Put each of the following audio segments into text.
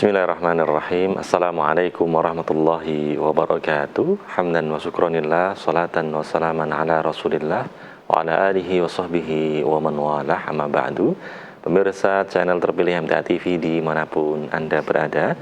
Bismillahirrahmanirrahim. Assalamualaikum warahmatullahi wabarakatuh. Hamdan wa syukranillah, salatan wa salaman ala rasulillah wa ala alihi wa sahbihi wa man walah, amma ba'du. Pemirsa channel terpilih MTA TV dimanapun Anda berada,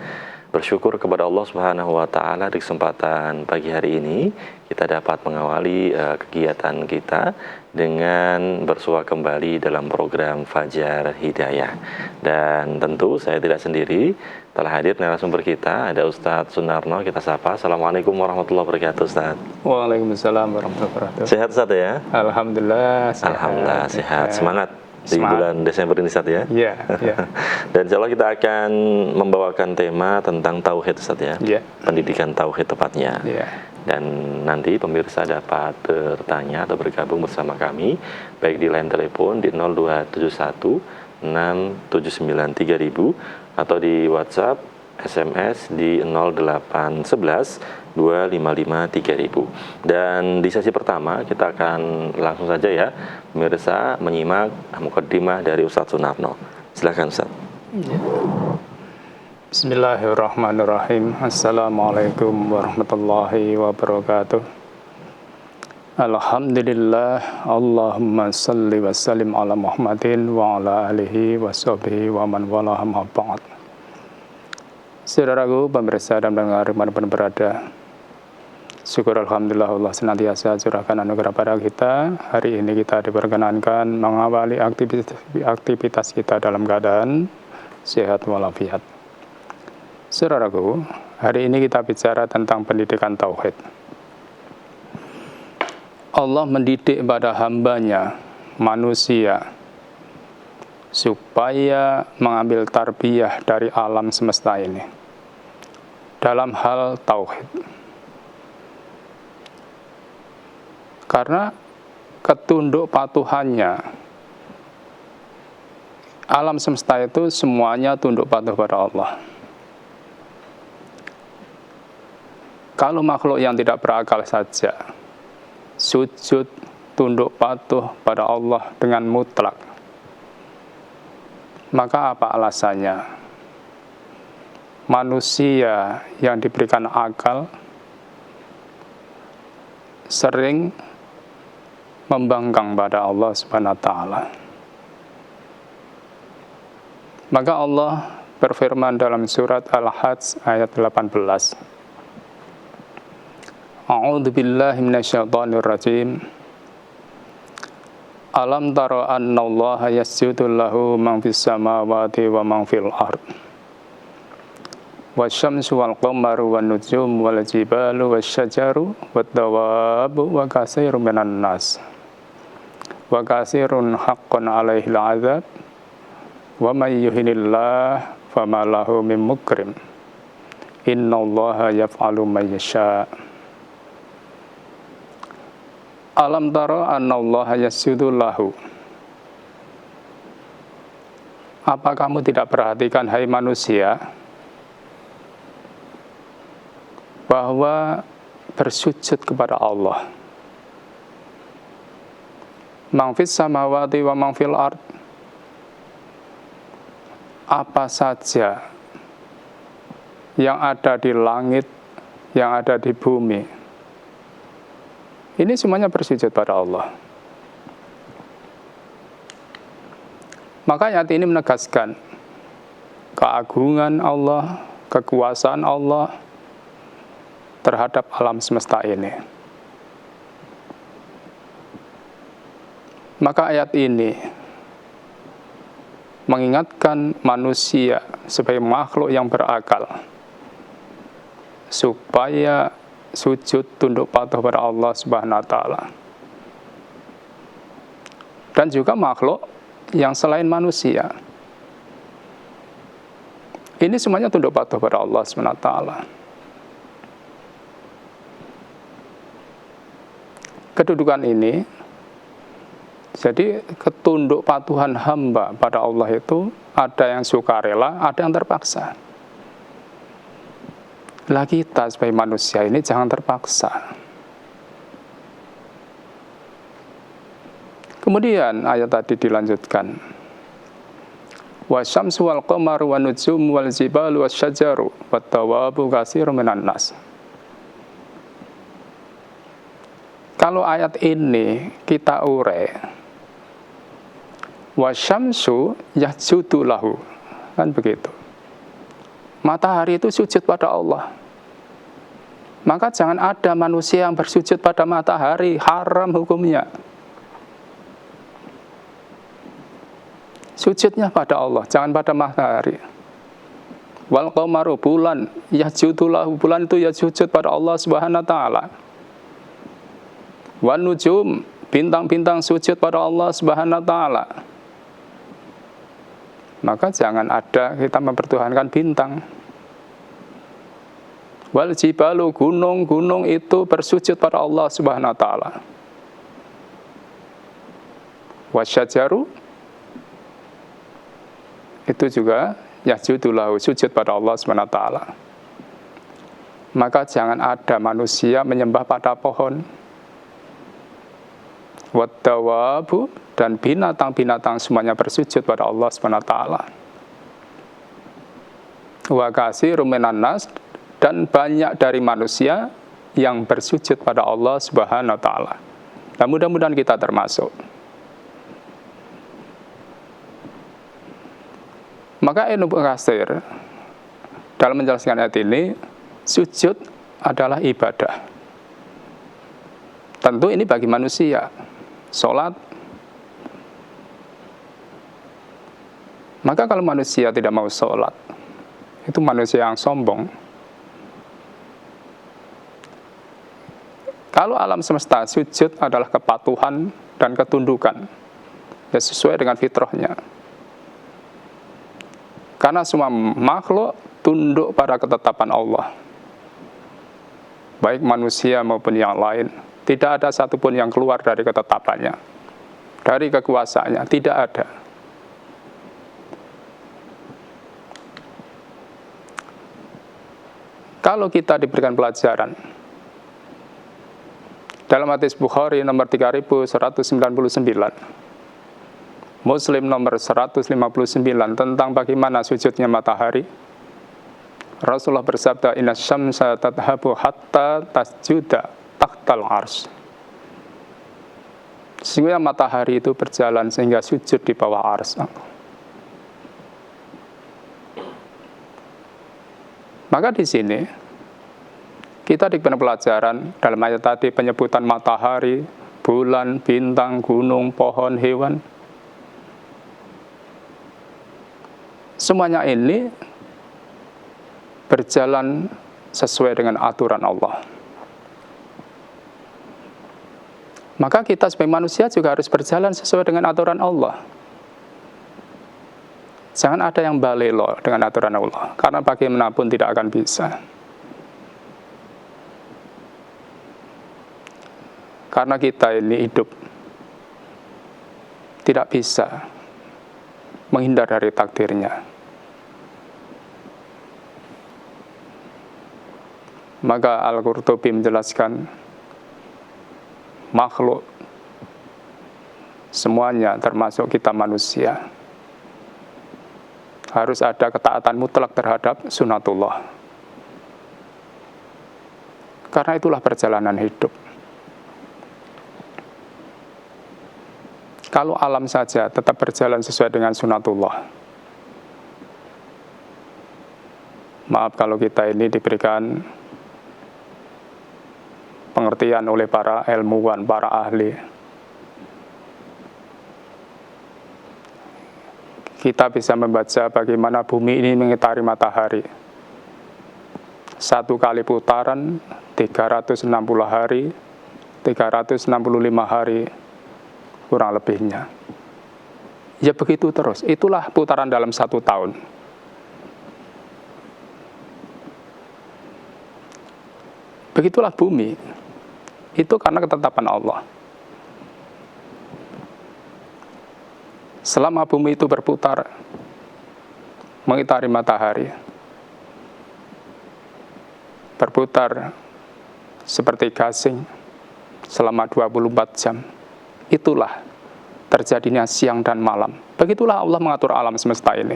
bersyukur kepada Allah Subhanahu wa Ta'ala di kesempatan pagi hari ini kita dapat mengawali kegiatan kita dengan bersua kembali dalam program Fajar Hidayah. Dan tentu saya tidak sendiri, telah hadir narasumber kita, ada Ustadz Sunarno. Kita sapa. Assalamualaikum warahmatullahi wabarakatuh, Ustadz. Waalaikumsalam warahmatullahi wabarakatuh. Sehat, Ustadz ya? Alhamdulillah sehat. Alhamdulillah sehat. Semangat di bulan Desember ini, Ustadz ya? Iya, iya. Dan insya Allah kita akan membawakan tema tentang tauhid, Ustadz ya? Iya. Pendidikan tauhid tepatnya. Iya. Dan nanti pemirsa dapat bertanya atau bergabung bersama kami baik di line telepon di 0271 679 3000 atau di WhatsApp SMS di 0811 255 3000. Dan di sesi pertama kita akan langsung saja ya pemirsa menyimak mukaddimah dari Ustadz Sunarno. Silakan, Ustadz. Ya. Bismillahirrahmanirrahim. Assalamualaikum warahmatullahi wabarakatuh. Alhamdulillah. Allahumma salli wa sallim ala Muhammadin wa ala alihi wa sahbihi wa man wala amma ba'd. Saudaraku, pemirsa dan pendengar dimanapun berada, syukur Alhamdulillah Allah senantiasa curahkan anugerah pada kita. Hari ini kita diperkenankan mengawali aktivitas kita dalam keadaan sehat walafiat. Saudaraku, hari ini kita bicara tentang pendidikan tauhid. Allah mendidik pada hambanya, manusia, supaya mengambil tarbiyah dari alam semesta ini dalam hal tauhid. Karena ketunduk patuhannya, alam semesta itu semuanya tunduk patuh pada Allah. Kalau makhluk yang tidak berakal saja sujud tunduk patuh pada Allah dengan mutlak, maka apa alasannya manusia yang diberikan akal sering membangkang pada Allah Subhanahu wa Ta'ala? Maka Allah berfirman dalam surat Al-Hajj ayat 18. A'udzu billahi minasyaitonir rajim. Alam tara annallaha yasjudu lahu man fis samawati wa man fil ard. Wasyamsu wal qamaru wan nujum wal jibalu wasyajaru wad dawabu wa katsirun minan nas. Wa katsirun haqqan 'alaihil 'adzab. Wa may yuhinillah fama lahu min mukrim. Innallaha yaf'alu ma yasha'. Alam tara annallaha yasjudu lahu. Apa kamu tidak perhatikan, hai manusia, bahwa bersujud kepada Allah, man fis samawati wa man fil ard, apa saja yang ada di langit, yang ada di bumi, ini semuanya bersujud pada Allah. Maka ayat ini menegaskan keagungan Allah, kekuasaan Allah terhadap alam semesta ini. Maka ayat ini mengingatkan manusia sebagai makhluk yang berakal supaya sujud tunduk patuh pada Allah Subhanahu wa Ta'ala. Dan juga makhluk yang selain manusia, ini semuanya tunduk patuh pada Allah Subhanahu wa Ta'ala. Kedudukan ini, jadi ketunduk patuhan hamba pada Allah itu ada yang sukarela, ada yang terpaksa. Lah kita sebagai manusia ini jangan terpaksa. Kemudian ayat tadi dilanjutkan. Wasyamsu wal qamaru wan nujumu wal jibalu wasyajaru wat dawabu katsirun minan nas. Kalau ayat ini kita urai, wasyamsu yasjudu lahu, kan begitu. Matahari itu sujud pada Allah. Maka jangan ada manusia yang bersujud pada matahari, haram hukumnya. Sujudnya pada Allah, jangan pada matahari. Wal qamaru, bulan, yasjudu lahu, bulan itu ya sujud pada Allah Subhanahu wa taala. Wan nujum, bintang-bintang sujud pada Allah Subhanahu wa taala. Maka jangan ada kita mempertuhankan bintang. Wal jibalu, gunung-gunung itu bersujud pada Allah Subhanahu wa taala. Wasyajaru, itu juga yasjudu lahu, sujud pada Allah Subhanahu wa taala. Maka jangan ada manusia menyembah pada pohon. Wat dawabu, dan binatang-binatang semuanya bersujud pada Allah Subhanahu wa taala. Wa katsirun minan nas, dan banyak dari manusia yang bersujud pada Allah Subhanahu wa taala. Nah, mudah-mudahan kita termasuk. Maka Ibnu Katsir dalam menjelaskan ayat ini, sujud adalah ibadah. Tentu ini bagi manusia. Sholat. Maka kalau manusia tidak mau sholat, itu manusia yang sombong. Kalau alam semesta, sujud adalah kepatuhan dan ketundukan, ya sesuai dengan fitrahnya. Karena semua makhluk tunduk pada ketetapan Allah, baik manusia maupun yang lain. Tidak ada satupun yang keluar dari ketetapannya, dari kekuasaannya, tidak ada. Kalau kita diberikan pelajaran, dalam hadis Bukhari nomor 3199, Muslim nomor 159 tentang bagaimana sujudnya matahari, Rasulullah bersabda, inna syamsa tadhabu hatta tasjuda tahtal ars. Sehingga matahari itu berjalan sehingga sujud di bawah ars. Maka di sini kita diberikan pelajaran dalam ayat tadi, penyebutan matahari, bulan, bintang, gunung, pohon, hewan. Semuanya ini berjalan sesuai dengan aturan Allah. Maka kita sebagai manusia juga harus berjalan sesuai dengan aturan Allah. Jangan ada yang balelo dengan aturan Allah, karena bagaimanapun tidak akan bisa. Karena kita ini hidup tidak bisa menghindar dari takdirnya. Maka Al-Qurtubi menjelaskan, makhluk semuanya termasuk kita manusia harus ada ketaatan mutlak terhadap sunatullah. Karena itulah perjalanan hidup. Kalau alam saja tetap berjalan sesuai dengan sunatullah, maaf kalau kita ini diberikan pengertian oleh para ilmuwan, para ahli. Kita bisa membaca bagaimana bumi ini mengitari matahari. Satu kali putaran, 360 hari, 365 hari, kurang lebihnya. Ya begitu terus, itulah putaran dalam 1 tahun. Begitulah bumi. Itu karena ketetapan Allah. Selama bumi itu berputar mengitari matahari, berputar seperti gasing selama 24 jam, itulah terjadinya siang dan malam. Begitulah Allah mengatur alam semesta ini.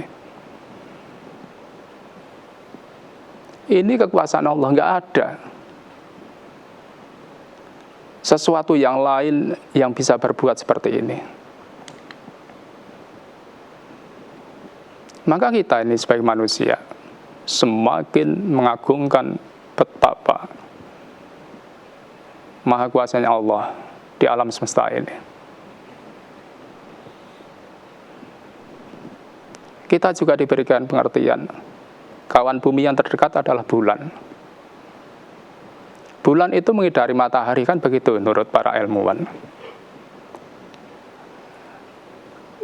Ini kekuasaan Allah, nggak ada sesuatu yang lain yang bisa berbuat seperti ini. Maka kita ini sebagai manusia semakin mengagungkan betapa maha kuasanya Allah di alam semesta ini. Kita juga diberikan pengertian, kawan bumi yang terdekat adalah bulan. Bulan itu mengitari matahari, kan begitu menurut para ilmuwan.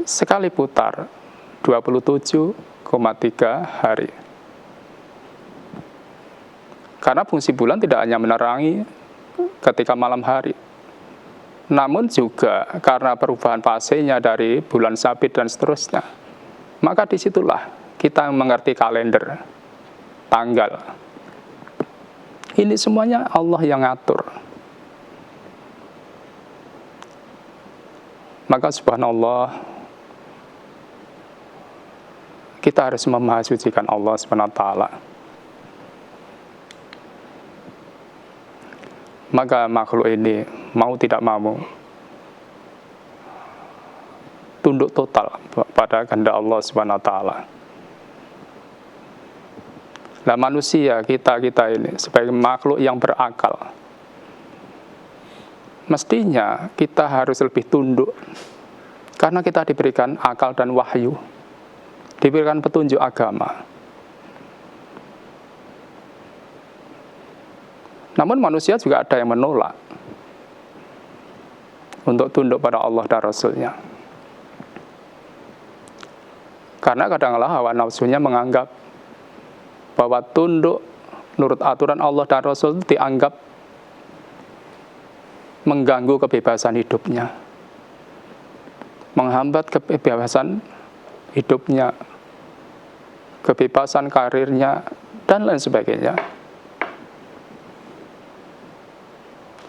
Sekali putar 27,3 hari. Karena fungsi bulan tidak hanya menerangi ketika malam hari, namun juga karena perubahan fasenya dari bulan sabit dan seterusnya. Maka disitulah kita mengerti kalender, tanggal. Ini semuanya Allah yang ngatur. Maka subhanallah, kita harus memahasucikan Allah SWT. Maka makhluk ini mau tidak mau tunduk total pada kehendak Allah SWT. Nah, manusia kita ini sebagai makhluk yang berakal, mestinya kita harus lebih tunduk, karena kita diberikan akal dan wahyu, diberikan petunjuk agama. Namun manusia juga ada yang menolak untuk tunduk pada Allah dan Rasul-Nya. Karena kadang-kadang hawa nafsunya menganggap bahwa tunduk menurut aturan Allah dan Rasul dianggap mengganggu kebebasan hidupnya, menghambat kebebasan hidupnya, kebebasan karirnya, dan lain sebagainya.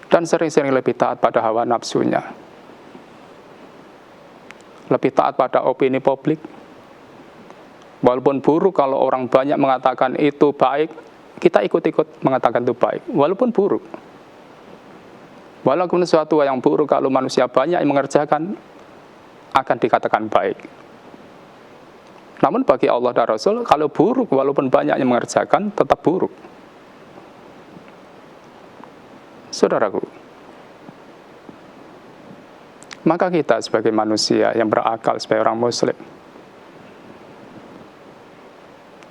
Dan sering-sering lebih taat pada hawa nafsunya, lebih taat pada opini publik. Walaupun buruk kalau orang banyak mengatakan itu baik, kita ikut-ikut mengatakan itu baik, walaupun buruk. Walaupun sesuatu yang buruk kalau manusia banyak yang mengerjakan, akan dikatakan baik. Namun bagi Allah dan Rasul, kalau buruk walaupun banyak yang mengerjakan, tetap buruk. Saudaraku, maka kita sebagai manusia yang berakal, sebagai orang muslim,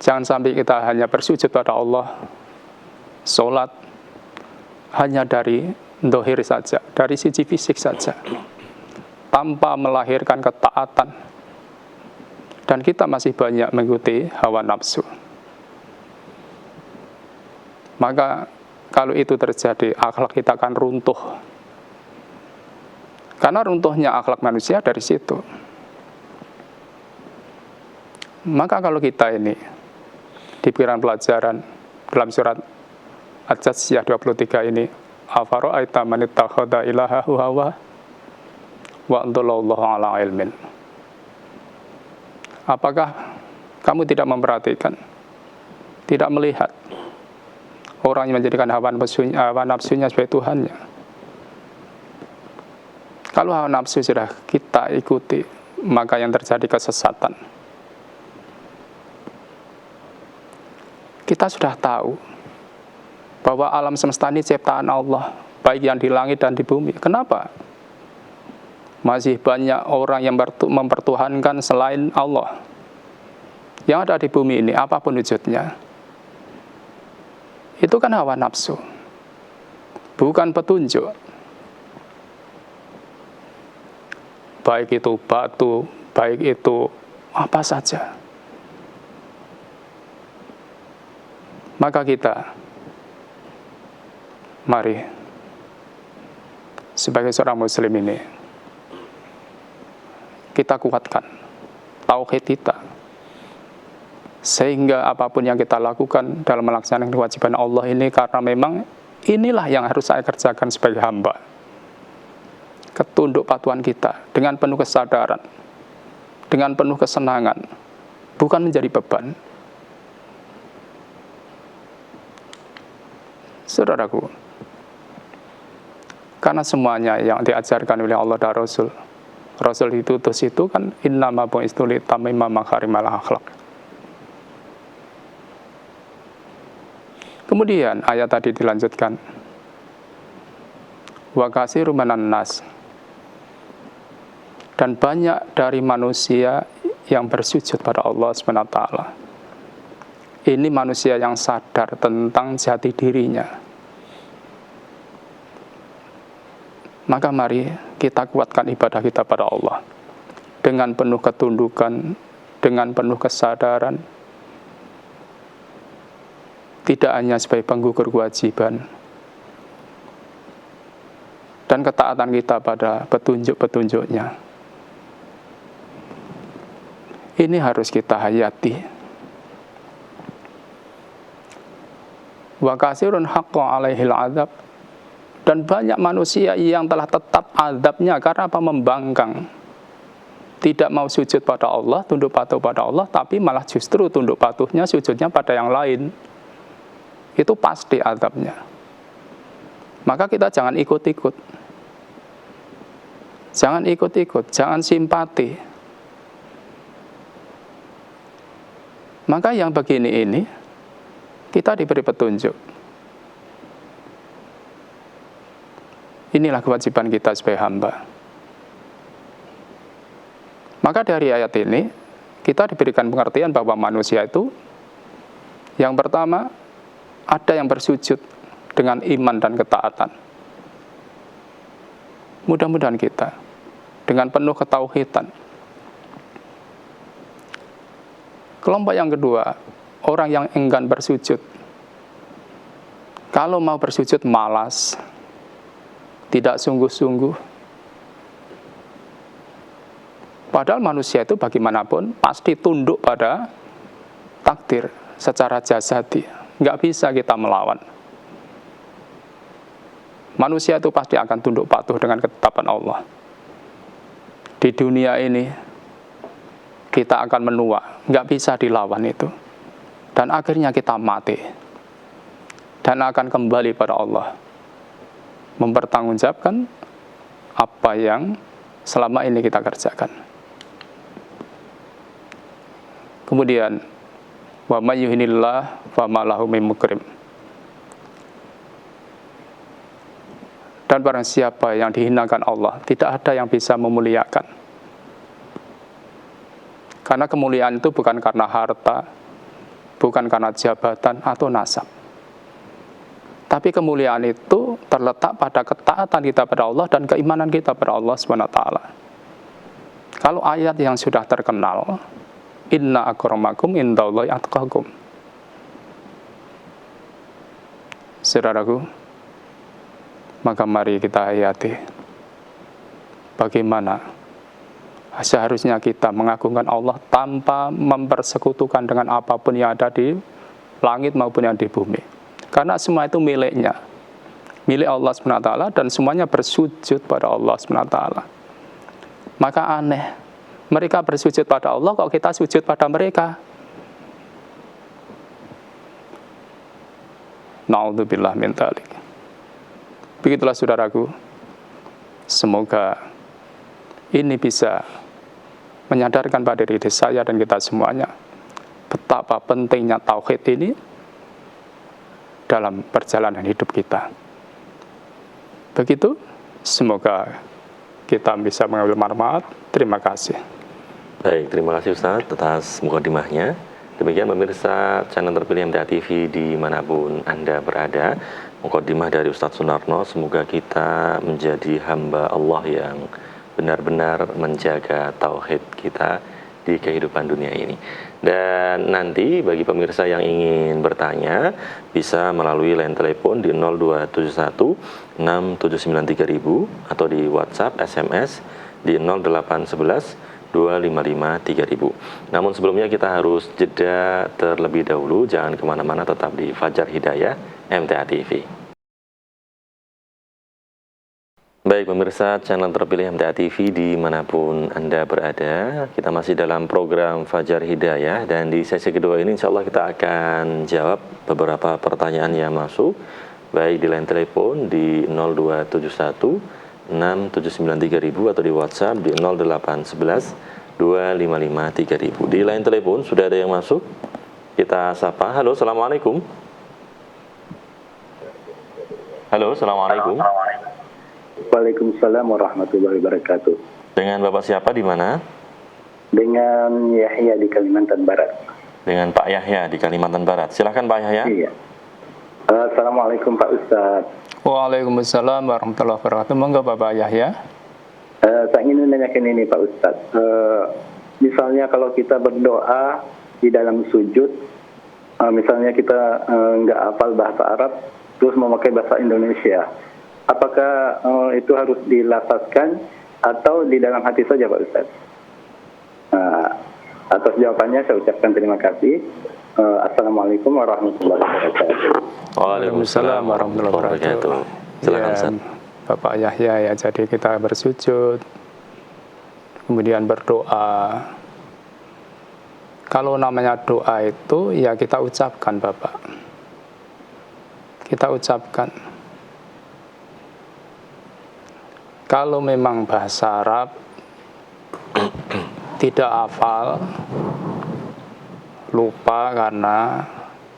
jangan sampai kita hanya bersujud pada Allah, sholat hanya dari dohir saja, dari sisi fisik saja, tanpa melahirkan ketaatan, dan kita masih banyak mengikuti hawa nafsu. Maka kalau itu terjadi, akhlak kita akan runtuh. Karena runtuhnya akhlak manusia dari situ. Maka kalau kita ini diberikan pelajaran dalam surat Al-Jathiyah 23 ini, afara'aita man ittakhadha ilahahu hawa wa adallallahu ala ilmin. Apakah kamu tidak memperhatikan, tidak melihat orang yang menjadikan hawa nafsunya sebagai Tuhannya? Kalau hawa nafsu sudah kita ikuti, maka yang terjadi kesesatan. Kita sudah tahu bahwa alam semesta ini ciptaan Allah, baik yang di langit dan di bumi. Kenapa masih banyak orang yang mempertuhankan selain Allah? Yang ada di bumi ini, apapun wujudnya, itu kan hawa nafsu, bukan petunjuk. Baik itu batu, baik itu apa saja. Maka kita, mari, sebagai seorang muslim ini, kita kuatkan tauhid kita, sehingga apapun yang kita lakukan dalam melaksanakan kewajiban Allah ini, karena memang inilah yang harus saya kerjakan sebagai hamba. ketunduk patuhan kita dengan penuh kesadaran, dengan penuh kesenangan, bukan menjadi beban. Saudaraku, karena semuanya yang diajarkan oleh Allah dan Rasul ditutus itu kan innama bu'istu litammima makarimal akhlaq. Kemudian ayat tadi dilanjutkan, wa katsirun minan nas, dan banyak dari manusia yang bersujud pada Allah SWT. Ini manusia yang sadar tentang jati dirinya. Maka mari kita kuatkan ibadah kita pada Allah dengan penuh ketundukan, dengan penuh kesadaran, tidak hanya sebagai penggugur kewajiban, dan ketaatan kita pada petunjuk-petunjuknya. Ini harus kita hayati. Wa katsirun haqqo 'alaihil 'adzab, dan banyak manusia yang telah tetap azabnya karena apa? Membangkang, tidak mau sujud pada Allah, tunduk patuh pada Allah, tapi malah justru tunduk patuhnya, sujudnya pada yang lain. Itu pasti azabnya. Maka kita jangan ikut-ikut, jangan simpati. Maka yang begini ini kita diberi petunjuk. Inilah kewajiban kita sebagai hamba. Maka dari ayat ini kita diberikan pengertian bahwa manusia itu yang pertama, ada yang bersujud dengan iman dan ketaatan. Mudah-mudahan kita dengan penuh ketauhidan. Kelompok yang kedua, orang yang enggan bersujud. Kalau mau bersujud malas, tidak sungguh-sungguh. Padahal manusia itu bagaimanapun pasti tunduk pada takdir secara jasadi. Nggak bisa kita melawan. Manusia itu pasti akan tunduk patuh dengan ketetapan Allah. Di dunia ini kita akan menua, nggak bisa dilawan itu. Dan akhirnya kita mati. Dan akan kembali pada Allah. Mempertanggungjawabkan apa yang selama ini kita kerjakan. Kemudian wa may yuhinillah fa ma lahu min mukrim. Dan barang siapa yang dihinakan Allah, tidak ada yang bisa memuliakan. Karena kemuliaan itu bukan karena harta, bukan karena jabatan atau nasab. Tapi kemuliaan itu terletak pada ketaatan kita pada Allah dan keimanan kita pada Allah SWT. Kalau ayat yang sudah terkenal, inna akramakum indallahi atqakum. Saudaraku, maka mari kita hayati bagaimana seharusnya kita mengagungkan Allah tanpa mempersekutukan dengan apapun yang ada di langit maupun yang di bumi. Karena semua itu miliknya, milik Allah SWT, dan semuanya bersujud pada Allah SWT. Maka aneh, mereka bersujud pada Allah, kok kita sujud pada mereka? Na'udzubillah min dzalik. Begitulah saudaraku, semoga ini bisa menyadarkan pada diri saya dan kita semuanya betapa pentingnya tauhid ini dalam perjalanan hidup kita. Begitu, semoga kita bisa mengambil manfaat. Terima kasih. Baik, terima kasih Ustaz atas mukadimahnya. Demikian pemirsa channel terpilih MTA TV dimanapun Anda berada. Mukadimah dari Ustaz Sunarno, semoga kita menjadi hamba Allah yang benar-benar menjaga tauhid kita di kehidupan dunia ini. Dan nanti bagi pemirsa yang ingin bertanya bisa melalui line telepon di 0271 6793000 atau di WhatsApp SMS di 0811 255 3000. Namun sebelumnya kita harus jeda terlebih dahulu, jangan kemana-mana, tetap di Fajar Hidayah MTA TV. Baik pemirsa channel terpilih MTA TV dimanapun Anda berada, kita masih dalam program Fajar Hidayah, dan di sesi kedua ini insya Allah kita akan jawab beberapa pertanyaan yang masuk baik di line telepon di 0271 6793000 atau di WhatsApp di 0811 255 3000. Di line telepon sudah ada yang masuk, kita sapa. Halo, assalamualaikum. Halo, assalamualaikum. Waalaikumsalam warahmatullahi wabarakatuh. Dengan Bapak siapa di mana? Dengan Yahya di Kalimantan Barat. Dengan Pak Yahya di Kalimantan Barat. Silahkan Pak Yahya. Iya. Assalamualaikum Pak Ustadz. Waalaikumsalam warahmatullahi wabarakatuh. Monggo Bapak Yahya. Saya ingin menanyakan ini Pak Ustadz. Misalnya kalau kita berdoa di dalam sujud, misalnya kita nggak hafal bahasa Arab, terus memakai bahasa Indonesia, apakah itu harus dilafazkan atau di dalam hati saja Pak Ustadz? Atas jawabannya saya ucapkan terima kasih. Assalamualaikum warahmatullahi wabarakatuh. Waalaikumsalam warahmatullahi wabarakatuh. Silakan Ustaz. Bapak Yahya ya, jadi kita bersujud, kemudian berdoa. Kalau namanya doa itu ya kita ucapkan Bapak. Kita ucapkan. Kalau memang bahasa Arab tidak hafal, lupa karena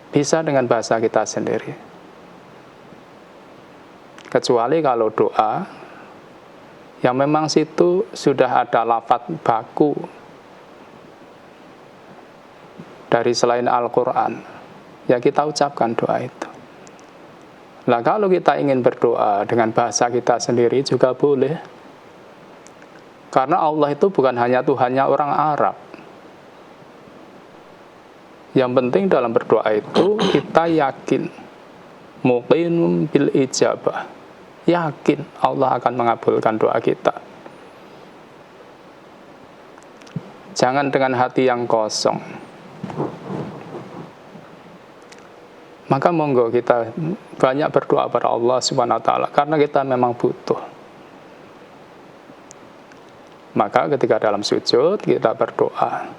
bisa dengan bahasa kita sendiri. Kecuali kalau doa yang memang situ sudah ada lafaz baku dari selain Al-Quran, ya kita ucapkan doa itu. Nah kalau kita ingin berdoa dengan bahasa kita sendiri juga boleh. Karena Allah itu bukan hanya Tuhannya orang Arab. Yang penting dalam berdoa itu kita yakin, muqinun bil ijabah, yakin Allah akan mengabulkan doa kita. Jangan dengan hati yang kosong. Maka monggo kita banyak berdoa pada Allah Subhanahu wa taala karena kita memang butuh. Maka ketika dalam sujud kita berdoa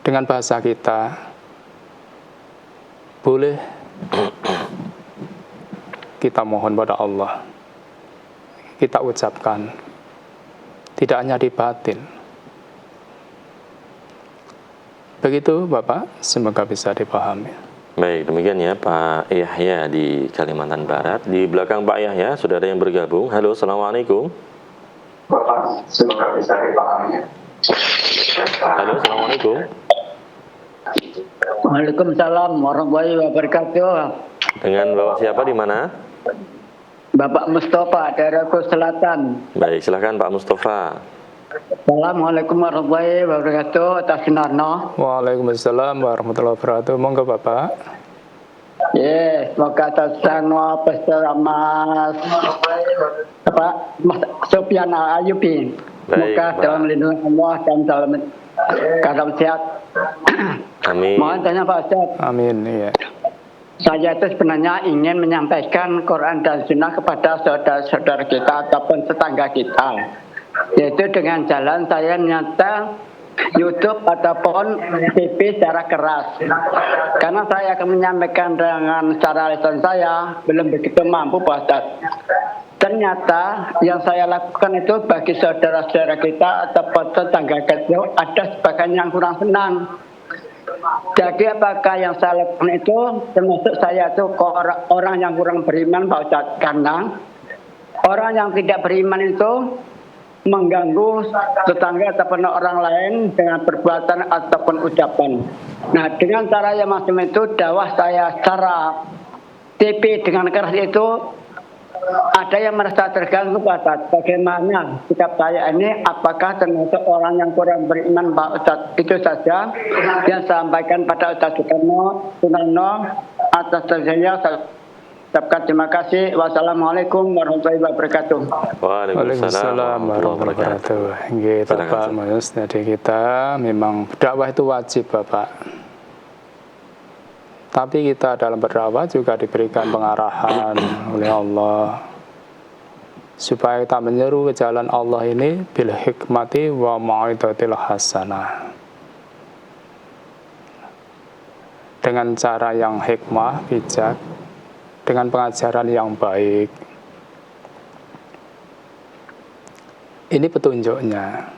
dengan bahasa kita, boleh kita mohon pada Allah, kita ucapkan, tidak hanya di batin. Begitu Bapak, semoga bisa dipahami. Baik, demikian ya Pak Yahya di Kalimantan Barat. Di belakang Pak Yahya sudah ada yang bergabung. Halo, assalamualaikum. Bapak, semoga bisa dipahami. Halo, assalamualaikum. Waalaikumsalam warahmatullahi wabarakatuh. Dengan Bapak siapa di mana? Bapak Mustafa dari Kos Selatan. Baik, silakan Pak Mustafa. Assalamualaikum warahmatullahi wabarakatuh. Atas Narno. Waalaikumsalam warahmatullahi wabarakatuh. Monggo Bapak. Yes, semoga atas Narno bersama Mas Sofyan Ayubi. Semoga dalam lindungan Allah dan dalam keadaan sehat. Amin. Mohon tanya Pak Ustaz. Amin. Iya. Saya itu sebenarnya ingin menyampaikan Quran dan Sunnah kepada saudara-saudara kita ataupun tetangga kita. Yaitu dengan jalan saya nyata YouTube ataupun TV secara keras. Karena saya akan menyampaikan dengan cara lisan saya belum begitu mampu Pak Ustaz. Ternyata yang saya lakukan itu bagi saudara-saudara kita ataupun tetangga kita ada sebagian yang kurang senang. Jadi apakah yang saya lakukan itu termasuk saya itu orang yang kurang beriman Pak Ustaz? Karena orang yang tidak beriman itu mengganggu tetangga ataupun orang lain dengan perbuatan ataupun ucapan. Nah dengan cara yang macam itu dakwah saya secara TV dengan keras itu ada yang merasa terganggu Pak Ustaz. Bagaimana sikap saya ini, apakah termasuk orang yang kurang beriman Pak Ustaz? Itu saja yang saya sampaikan pada Ustaz Sunarno. Atas terjadinya saya ucapkan terima kasih. Wassalamualaikum warahmatullahi wabarakatuh. Waalaikumsalam warahmatullahi wabarakatuh. Nggih Bapak Mas, jadi kita memang dakwah itu wajib Bapak. Tapi kita dalam berdakwah juga diberikan pengarahan oleh Allah supaya kita menyeru ke jalan Allah ini bil hikmati wa mau'izatil hasanah, dengan cara yang hikmah, bijak, dengan pengajaran yang baik. Ini petunjuknya.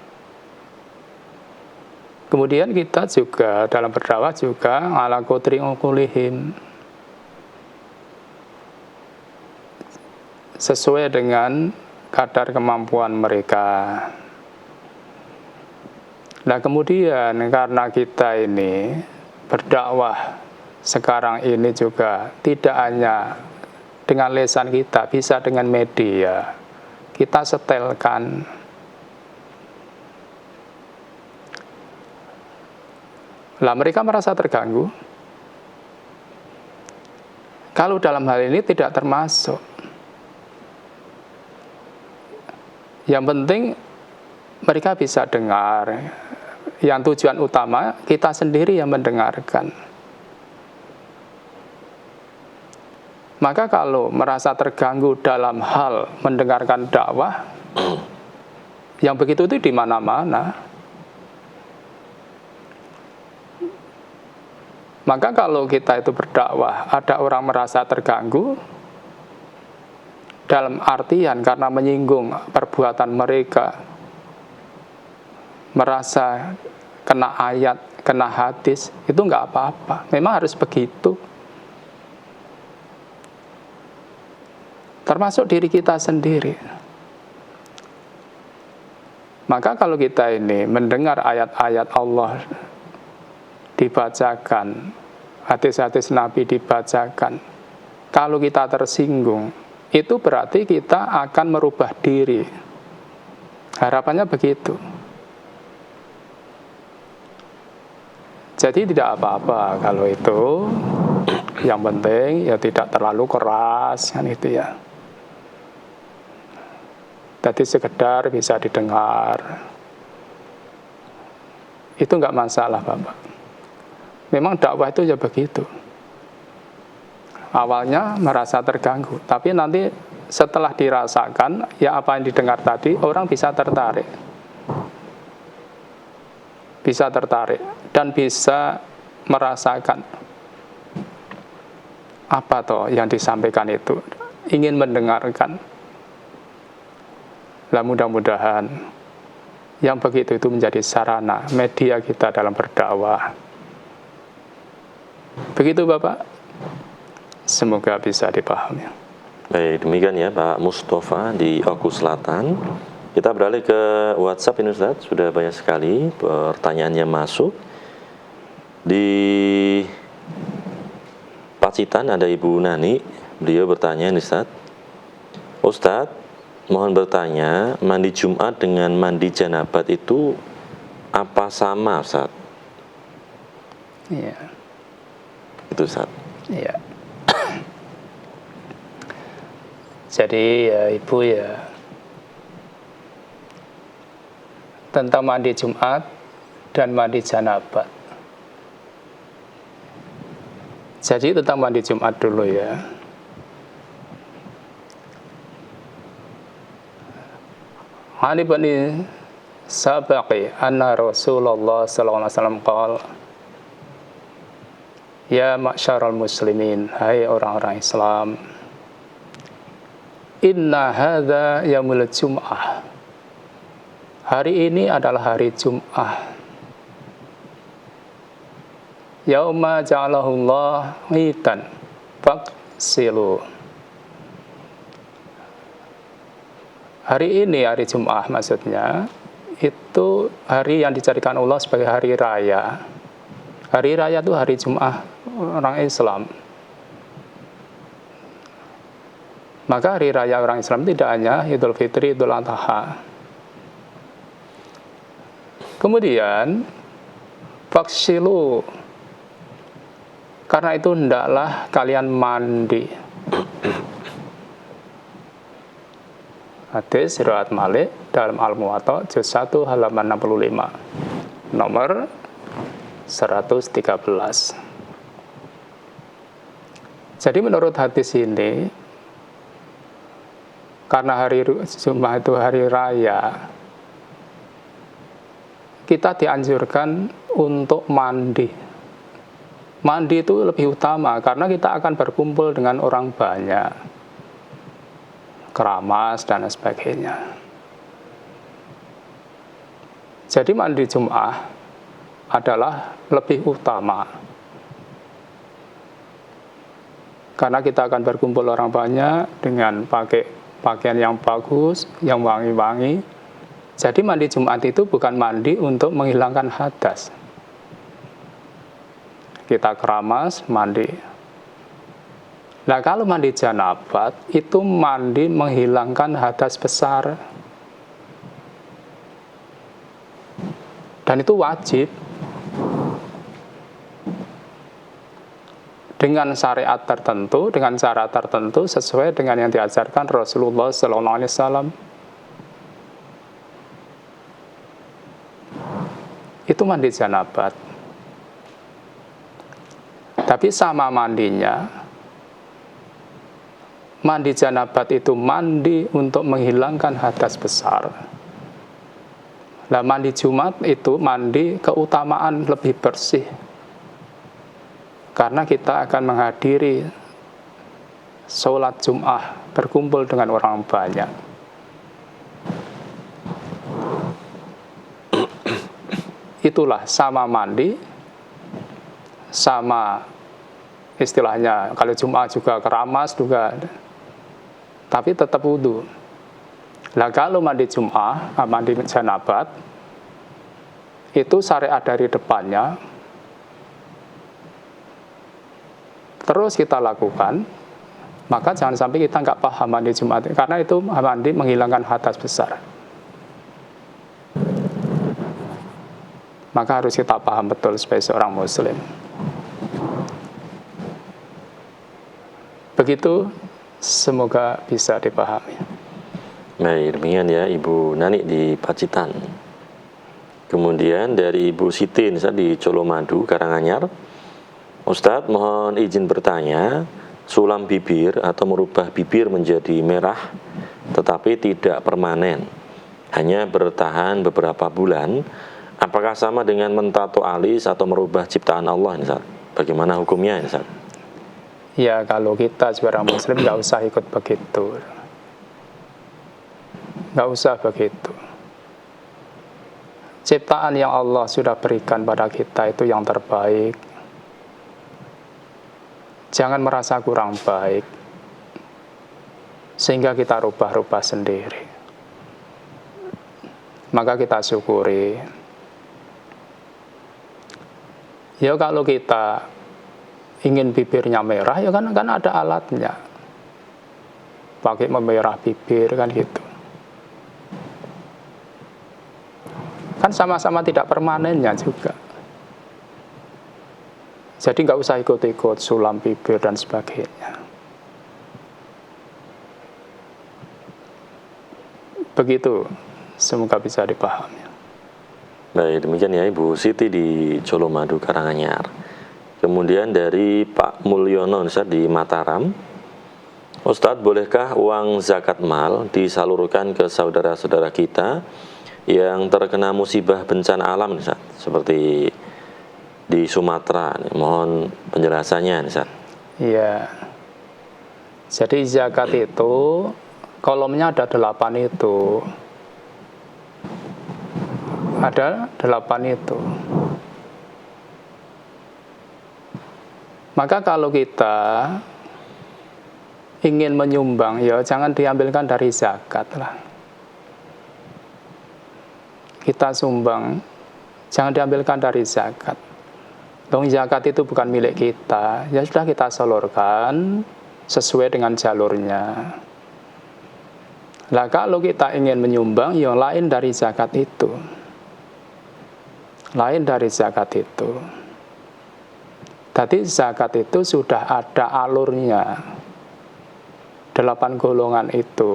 Kemudian kita juga dalam berdakwah juga ala qadri uqulihim, sesuai dengan kadar kemampuan mereka. Nah kemudian karena kita ini berdakwah sekarang ini juga tidak hanya dengan lisan kita, bisa dengan media. Kita setelkan. Lah mereka merasa terganggu. Kalau dalam hal ini tidak termasuk. Yang penting mereka bisa dengar. Yang tujuan utama kita sendiri yang mendengarkan. Maka kalau merasa terganggu dalam hal mendengarkan dakwah, yang begitu itu di mana-mana. Maka kalau kita itu berdakwah, ada orang merasa terganggu, dalam artian karena menyinggung perbuatan mereka, merasa kena ayat, kena hadis, itu nggak apa-apa. Memang harus begitu. Termasuk diri kita sendiri. Maka kalau kita ini mendengar ayat-ayat Allah dibacakan, hadis-hadis Nabi dibacakan, kalau kita tersinggung, itu berarti kita akan merubah diri. Harapannya begitu. Jadi tidak apa-apa kalau itu. Yang penting ya tidak terlalu keras, kan itu ya. Tadi sekedar bisa didengar. Itu enggak masalah, Bapak. Memang dakwah itu ya begitu. Awalnya merasa terganggu, tapi nanti setelah dirasakan, ya apa yang didengar tadi, orang bisa tertarik. Bisa tertarik dan bisa merasakan apa toh yang disampaikan itu. Ingin mendengarkan. Lah mudah-mudahan yang begitu itu menjadi sarana media kita dalam berdakwah. Begitu Bapak, semoga bisa dipahami. Baik, demikian ya Pak Mustafa di Oku Selatan. Kita beralih ke WhatsApp ini Ustaz, sudah banyak sekali pertanyaannya masuk. Di Pacitan ada Ibu Nani, beliau bertanya nih Ustaz. Ustaz, mohon bertanya, mandi Jumat dengan mandi janabat itu apa sama Ustaz? Iya. Itu Ustaz. Iya. Jadi ya Ibu ya, tentang mandi Jumat dan mandi janabat. Jadi tentang mandi Jumat dulu ya. Ani bani sabaqi anna Rasulullah sallallahu alaihi wasallam qala, ya ma'syaral muslimin, hai orang-orang Islam, inna hadza yaumul jum'ah, hari ini adalah hari Jum'ah, yauma ja'alahullah idan faksilu. Hari ini, hari Jum'ah maksudnya, itu hari yang dijadikan Allah sebagai hari raya. Hari raya itu hari Jum'ah orang Islam. Maka hari raya orang Islam tidak hanya Idul Fitri, Idul Adha. Kemudian faksilu, karena itu hendaklah kalian mandi. Hadis riwayat Malik dalam Al-Muwatta juz 1 halaman 65 nomor 113. Jadi menurut hadis ini, karena hari Jumat itu hari raya, kita dianjurkan untuk mandi. Mandi itu lebih utama karena kita akan berkumpul dengan orang banyak, keramas dan sebagainya. Jadi mandi Jum'ah adalah lebih utama karena kita akan berkumpul orang banyak dengan pakai pakaian yang bagus, yang wangi-wangi. Jadi mandi Jumat itu bukan mandi untuk menghilangkan hadas. Kita keramas, mandi. Nah, kalau mandi janabat, itu mandi menghilangkan hadas besar. Dan itu wajib. Dengan syariat tertentu, dengan cara tertentu, sesuai dengan yang diajarkan Rasulullah SAW. Itu mandi janabat. Tapi sama mandinya, mandi janabat itu mandi untuk menghilangkan hadas besar. Nah, mandi Jumat itu mandi keutamaan lebih bersih. Karena kita akan menghadiri sholat Jum'ah, berkumpul dengan orang banyak. Itulah sama mandi, sama istilahnya, kalau Jum'ah juga keramas juga, tapi tetap wudu. Nah, kalau mandi Jum'ah, mandi janabat, itu syariat dari depannya, terus kita lakukan, maka jangan sampai kita nggak paham mandi Jumat, karena itu mandi menghilangkan hadas besar. Maka harus kita paham betul sebagai seorang muslim. Begitu, semoga bisa dipahami. Baik, demikian ya Ibu Nani di Pacitan. Kemudian dari Ibu Siti di Colomadu, Karanganyar. Ustadz, mohon izin bertanya, sulam bibir atau merubah bibir menjadi merah tetapi tidak permanen, hanya bertahan beberapa bulan, apakah sama dengan mentato alis atau merubah ciptaan Allah ini, Ustadz? Bagaimana hukumnya ini, Ustadz? Ya, kalau kita seorang muslim nggak usah ikut begitu. Nggak usah begitu. Ciptaan yang Allah sudah berikan pada kita itu yang terbaik. Jangan merasa kurang baik sehingga kita rubah-rubah sendiri. Maka kita syukuri. Ya, kalau kita ingin bibirnya merah, ya kan ada alatnya. Pakai memerah bibir kan gitu. Kan sama-sama tidak permanennya juga. Jadi nggak usah ikut-ikut sulam bibir dan sebagainya. Begitu, semoga bisa dipahami. Baik, demikian ya Ibu Siti di Colomadu, Karanganyar. Kemudian dari Pak Mulyono di Mataram. Ustadz, bolehkah uang zakat mal disalurkan ke saudara-saudara kita yang terkena musibah bencana alam, Ustadz, seperti di Sumatera? Mohon penjelasannya, Ustadz. Iya. Jadi zakat itu kolomnya ada 8 itu. Ada 8 itu. Maka kalau kita ingin menyumbang, ya jangan diambilkan dari zakat lah. Kita sumbang, jangan diambilkan dari zakat. Dong, zakat itu bukan milik kita, ya sudah kita salurkan sesuai dengan jalurnya. Nah, kalau kita ingin menyumbang, ya lain dari zakat itu. Lain dari zakat itu. Jadi zakat itu sudah ada alurnya. 8 golongan itu.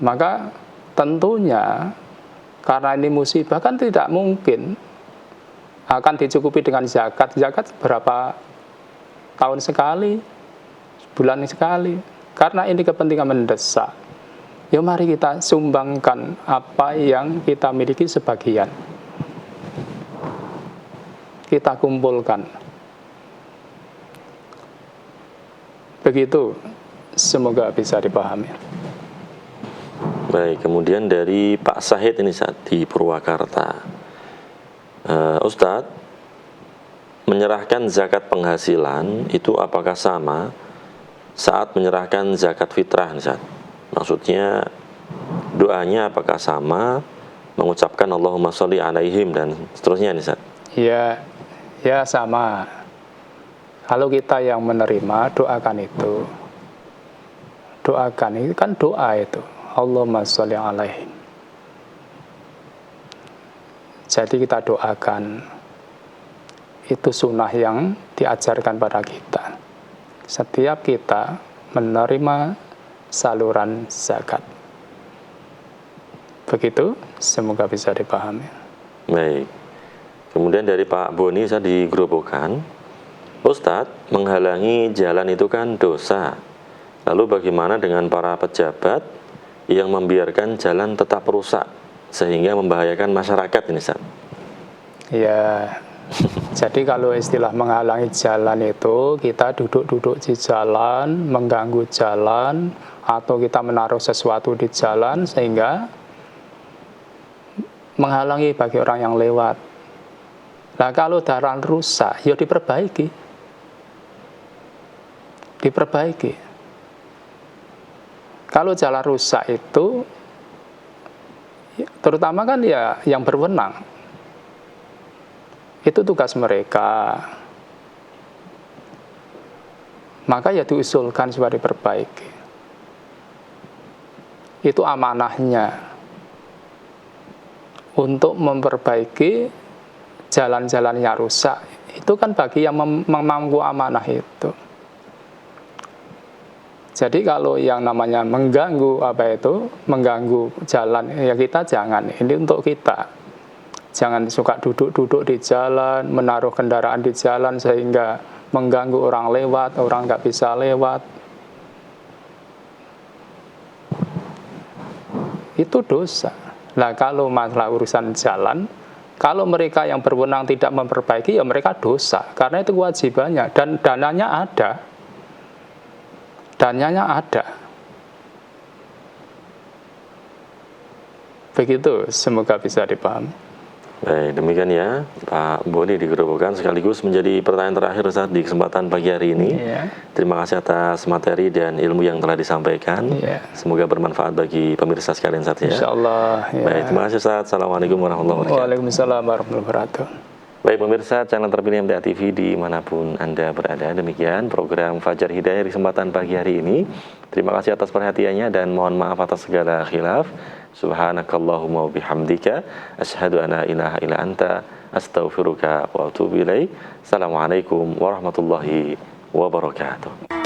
Maka tentunya karena ini musibah kan tidak mungkin akan dicukupi dengan zakat. Zakat berapa tahun sekali, bulan sekali. Karena ini kepentingan mendesak. Ya mari kita sumbangkan apa yang kita miliki sebagian. Kita kumpulkan. Begitu, semoga bisa dipahami. Baik, kemudian dari Pak Sahid ini saat di Purwakarta. Ustadz, menyerahkan zakat penghasilan itu apakah sama saat menyerahkan zakat fitrah nih, Ustadz? Maksudnya doanya apakah sama, mengucapkan Allahumma sholli alaihim dan seterusnya nih, Ustadz? Ya sama. Kalau kita yang menerima, doakan itu. Doakan itu kan doa itu. Allahumma sholli alaihim. Jadi kita doakan. Itu sunnah yang diajarkan pada kita. Setiap kita menerima saluran zakat. Begitu, semoga bisa dipahami. Baik. Kemudian dari Pak Boni saya di Grobogan, Ustadz, menghalangi jalan itu kan dosa. Lalu bagaimana dengan para pejabat yang membiarkan jalan tetap rusak sehingga membahayakan masyarakat ini, Ustadz? Ya, jadi kalau istilah menghalangi jalan itu, kita duduk-duduk di jalan, mengganggu jalan, atau kita menaruh sesuatu di jalan sehingga menghalangi bagi orang yang lewat. Nah, kalau jalan rusak, ya diperbaiki. Diperbaiki. Kalau jalan rusak itu, terutama kan ya yang berwenang. Itu tugas mereka. Maka ya diusulkan supaya diperbaiki. Itu amanahnya. Untuk memperbaiki jalan-jalan yang rusak. Itu kan bagi yang memangku amanah itu. Jadi kalau yang namanya mengganggu mengganggu jalan, ya kita jangan. Ini untuk kita. Jangan suka duduk-duduk di jalan, menaruh kendaraan di jalan sehingga mengganggu orang lewat, orang nggak bisa lewat. Itu dosa. Nah, kalau masalah urusan jalan, kalau mereka yang berwenang tidak memperbaiki, ya mereka dosa. Karena itu kewajibannya. Dan dananya ada. Dananya ada. Begitu, semoga bisa dipahami. Baik, demikian ya Pak Boni di Grobogan, sekaligus menjadi pertanyaan terakhir Ustaz di kesempatan pagi hari ini. Terima kasih atas materi dan ilmu yang telah disampaikan. Semoga bermanfaat bagi pemirsa sekalian Ustaz ya. Insyaallah. Baik, terima kasih Ustaz. Assalamualaikum warahmatullahi wabarakatuh. Waalaikumsalam warahmatullahi wabarakatuh. Baik pemirsa channel terpilih MTA TV dimanapun Anda berada, demikian program Fajar Hidayah di kesempatan pagi hari ini. Terima kasih atas perhatiannya dan mohon maaf atas segala khilaf. Subhanakallahumma bihamdika asyhadu an la ilaha illa anta astaghfiruka wa atubu ilaik. Assalamualaikum warahmatullahi wabarakatuh.